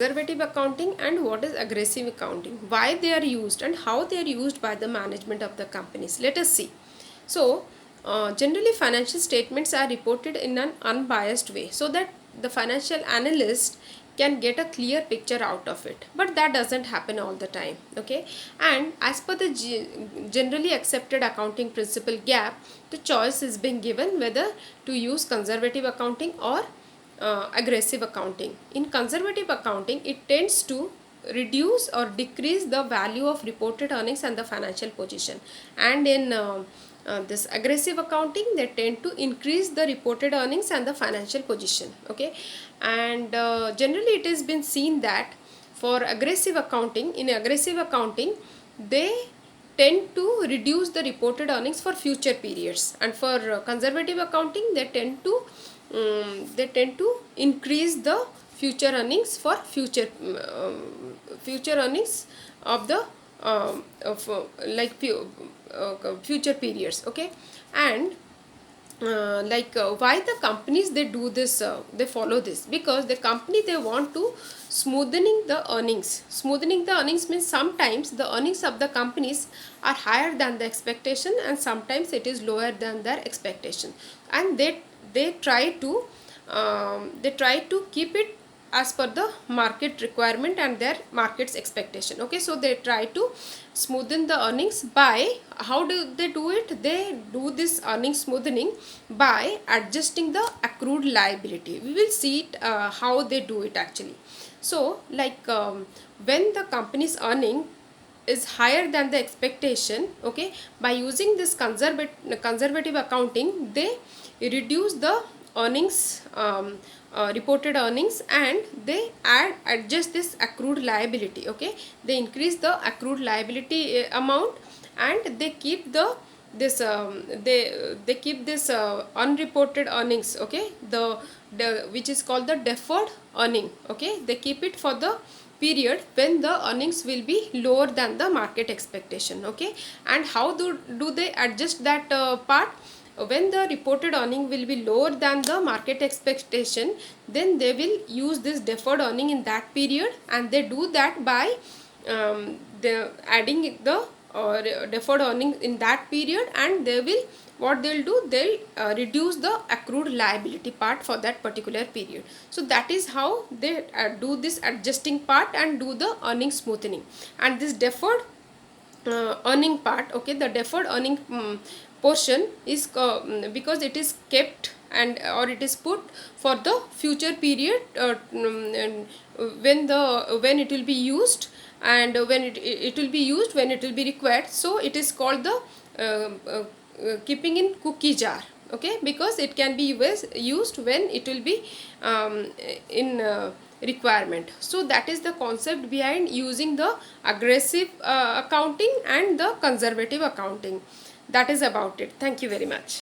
Conservative accounting and what is aggressive accounting, why they are used and how they are used by the management of the companies. Let us see. So generally financial statements are reported in an unbiased way so that the financial analyst can get a clear picture out of it, but that doesn't happen all the time. Okay, and as per the generally accepted accounting principle gap, the choice is being given whether to use conservative accounting or aggressive accounting. In conservative accounting, it tends to reduce or decrease the value of reported earnings and the financial position, and in this aggressive accounting, they tend to increase the reported earnings and the financial position. Okay, and generally it has been seen that for aggressive accounting, in aggressive accounting, they tend to reduce the reported earnings for future periods, and for conservative accounting, they tend to increase the future earnings for future earnings of the of future periods. Okay, and why the companies they do this, they follow this because the company they want to smoothening the earnings means sometimes the earnings of the companies are higher than the expectation and sometimes it is lower than their expectation, and they try to keep it as per the market requirement and their market's expectation. Okay, so they try to smoothen the earnings by, how do they do it? They do this earning smoothening by adjusting the accrued liability. We will see it how they do it actually. So when the company's earning is higher than the expectation, okay, by using this conservative accounting, they reduce the earnings, reported earnings, and they adjust this accrued liability. Okay, they increase the accrued liability amount, and they keep they keep this unreported earnings. Okay, the which is called the deferred earning. Okay, they keep it for the period when the earnings will be lower than the market expectation. Okay, and how do they adjust that part? When the reported earning will be lower than the market expectation, then they will use this deferred earning in that period, and they do that by the adding the deferred earning in that period, and they will, what they'll do, they'll reduce the accrued liability part for that particular period. So that is how they do this adjusting part and do the earning smoothing. And this deferred earning part, okay, the deferred earning portion is because it is kept and or it is put for the future period, and when it will be used, and when it will be used when it will be required. So it is called the keeping in cookie jar. Okay, because it can be used when it will be in requirement. So that is the concept behind using the aggressive accounting and the conservative accounting. That is about it. Thank you very much.